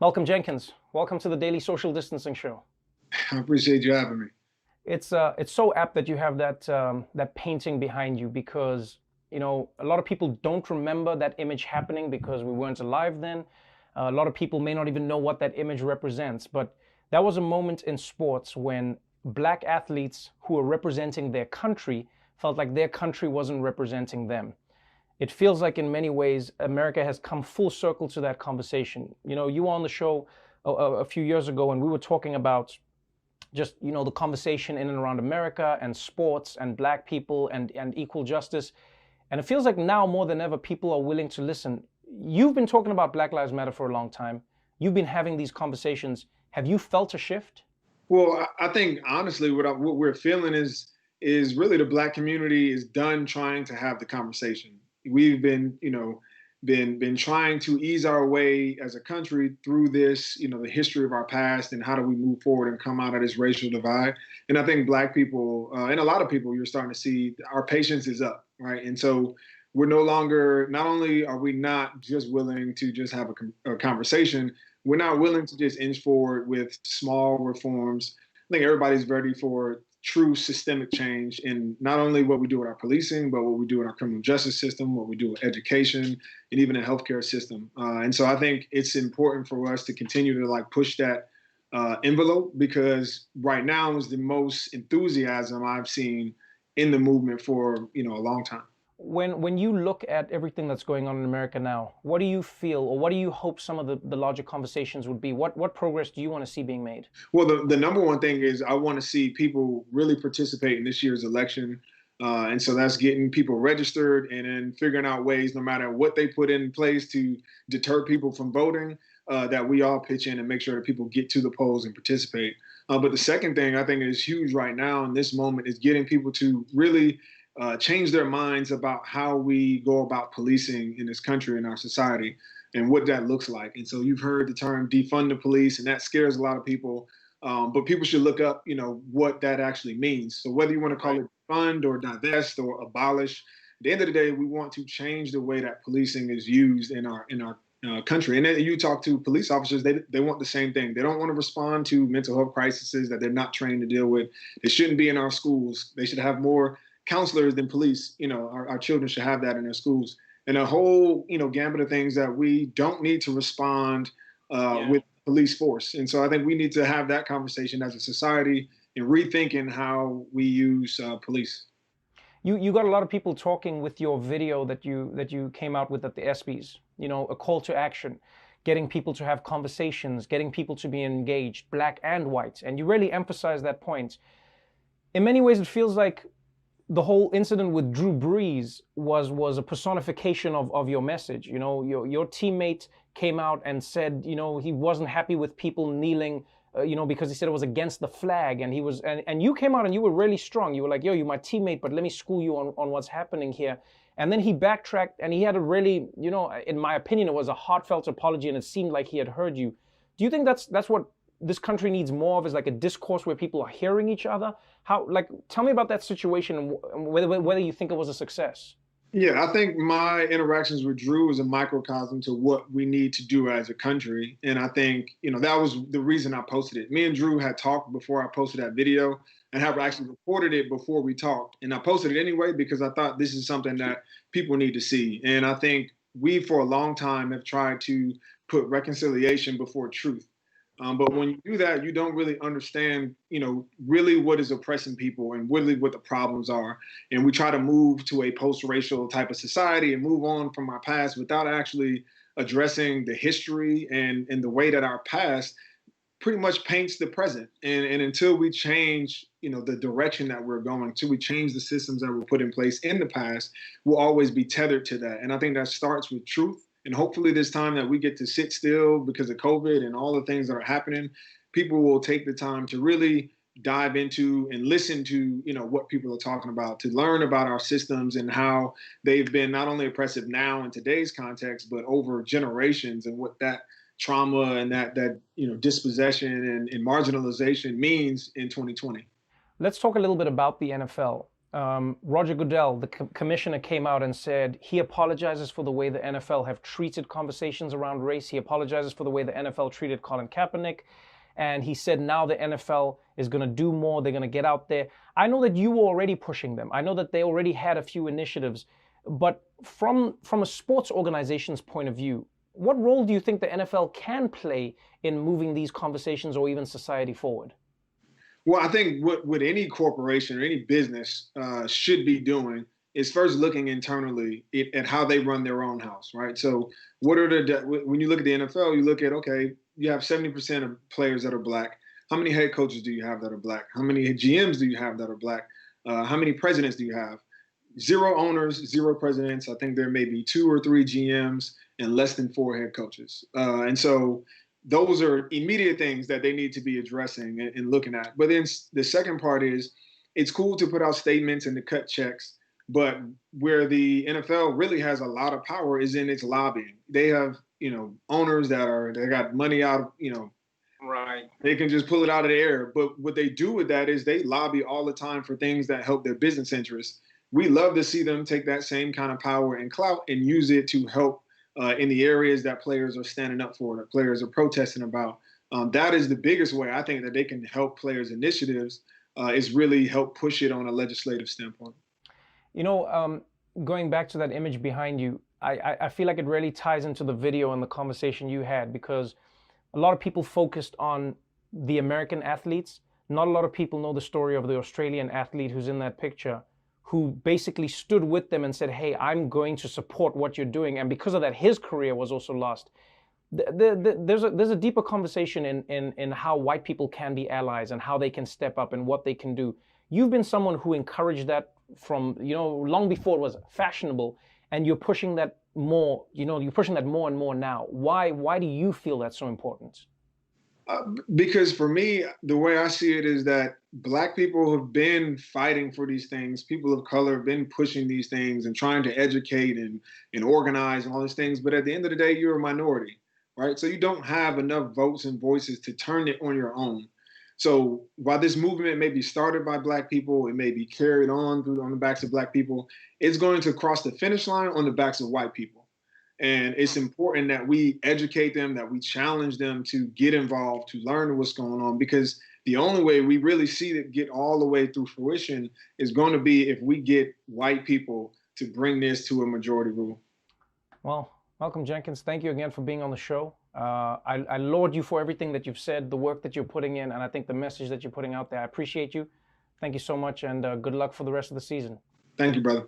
Malcolm Jenkins, welcome to the Daily Social Distancing Show. I appreciate you having me. It's so apt that you have that painting behind you because a lot of people don't remember that image happening because we weren't alive then. A lot of people may not even know what that image represents, but that was a moment in sports when black athletes who were representing their country felt like their country wasn't representing them. It feels like in many ways America has come full circle to that conversation. You were on the show a few years ago and we were talking about just the conversation in and around America and sports and black people and equal justice. And it feels like now more than ever people are willing to listen. You've been talking about Black Lives Matter for a long time. You've been having these conversations. Have you felt a shift? Well, I think honestly, what we're feeling is really the Black community is done trying to have the conversation. We've been trying to ease our way as a country through this, the history of our past and how do we move forward and come out of this racial divide. And I think Black people and a lot of people, you're starting to see our patience is up, right? And so we're no longer, not only are we not just willing to just have a conversation, we're not willing to just inch forward with small reforms. I think everybody's ready for true systemic change in not only what we do with our policing, but what we do in our criminal justice system, what we do with education, and even the healthcare system. And so I think it's important for us to continue to push that envelope because right now is the most enthusiasm I've seen in the movement for a long time. When you look at everything that's going on in America now, what do you feel or what do you hope some of the larger conversations would be? What progress do you want to see being made? Well, the number one thing is I want to see people really participate in this year's election. And so that's getting people registered and then figuring out ways, no matter what they put in place to deter people from voting, that we all pitch in and make sure that people get to the polls and participate. But the second thing I think is huge right now in this moment is getting people to really change their minds about how we go about policing in this country and our society and what that looks like. And so you've heard the term defund the police, and that scares a lot of people. But people should look up, what that actually means. So whether you want to call it fund or divest or abolish, at the end of the day, we want to change the way that policing is used in our country. And then you talk to police officers, they want the same thing. They don't want to respond to mental health crises that they're not trained to deal with. They shouldn't be in our schools. They should have more counselors than police. Our children should have that in their schools. And a whole, gambit of things that we don't need to respond with police force. And so I think we need to have that conversation as a society and rethinking how we use police. You got a lot of people talking with your video that you came out with at the ESPYs. A call to action, getting people to have conversations, getting people to be engaged, black and white, and you really emphasize that point. In many ways, it feels like the whole incident with Drew Brees was a personification of your message. Your teammate came out and said, he wasn't happy with people kneeling, because he said it was against the flag, and and you came out and you were really strong. You were like, yo, you're my teammate, but let me school you on what's happening here. And then he backtracked and he had a really, in my opinion, it was a heartfelt apology and it seemed like he had heard you. Do you think that's what this country needs more of, is like a discourse where people are hearing each other? Tell me about that situation and whether you think it was a success. Yeah, I think my interactions with Drew is a microcosm to what we need to do as a country. And I think, that was the reason I posted it. Me and Drew had talked before I posted that video and have actually recorded it before we talked. And I posted it anyway because I thought this is something that people need to see. And I think we, for a long time, have tried to put reconciliation before truth. But when you do that, you don't really understand, really what is oppressing people and really what the problems are. And we try to move to a post-racial type of society and move on from our past without actually addressing the history and the way that our past pretty much paints the present. And until we change, the direction that we're going, until we change the systems that were put in place in the past, we'll always be tethered to that. And I think that starts with truth. And hopefully this time that we get to sit still because of COVID and all the things that are happening, people will take the time to really dive into and listen to, what people are talking about, to learn about our systems and how they've been not only oppressive now in today's context, but over generations, and what that trauma and that dispossession and marginalization means in 2020. Let's talk a little bit about the NFL. Roger Goodell, the commissioner, came out and said he apologizes for the way the NFL have treated conversations around race. He apologizes for the way the NFL treated Colin Kaepernick. And he said now the NFL is going to do more. They're going to get out there. I know that you were already pushing them. I know that they already had a few initiatives. But from a sports organization's point of view, what role do you think the NFL can play in moving these conversations or even society forward? Well, I think what any corporation or any business should be doing is first looking internally at how they run their own house, right? So, when you look at the NFL, you look at, okay, you have 70% of players that are black. How many head coaches do you have that are black? How many GMs do you have that are black? How many presidents do you have? Zero owners, zero presidents. I think there may be 2 or 3 GMs and less than 4 head coaches. And so those are immediate things that they need to be addressing and looking at. But then the second part is it's cool to put out statements and to cut checks, but where the NFL really has a lot of power is in its lobbying. They have, owners they got money out, right. They can just pull it out of the air. But what they do with that is they lobby all the time for things that help their business interests. We love to see them take that same kind of power and clout and use it to help in the areas that players are standing up for, that players are protesting about. That is the biggest way I think that they can help players' initiatives is really help push it on a legislative standpoint. Going back to that image behind you, I feel like it really ties into the video and the conversation you had, because a lot of people focused on the American athletes. Not a lot of people know the story of the Australian athlete who's in that picture, who basically stood with them and said, hey, I'm going to support what you're doing. And because of that, his career was also lost. There's a deeper conversation in how white people can be allies and how they can step up and what they can do. You've been someone who encouraged that from, long before it was fashionable, and you're pushing that more, you're pushing that more and more now. Why do you feel that's so important? Because for me, the way I see it is that Black people have been fighting for these things. People of color have been pushing these things and trying to educate and organize and all these things. But at the end of the day, you're a minority, right? So you don't have enough votes and voices to turn it on your own. So while this movement may be started by Black people, it may be carried on the backs of Black people, it's going to cross the finish line on the backs of white people. And it's important that we educate them, that we challenge them to get involved, to learn what's going on, because the only way we really see it get all the way through fruition is going to be if we get white people to bring this to a majority rule. Well, Malcolm Jenkins, thank you again for being on the show. I laud you for everything that you've said, the work that you're putting in, and I think the message that you're putting out there. I appreciate you. Thank you so much, and good luck for the rest of the season. Thank you, brother.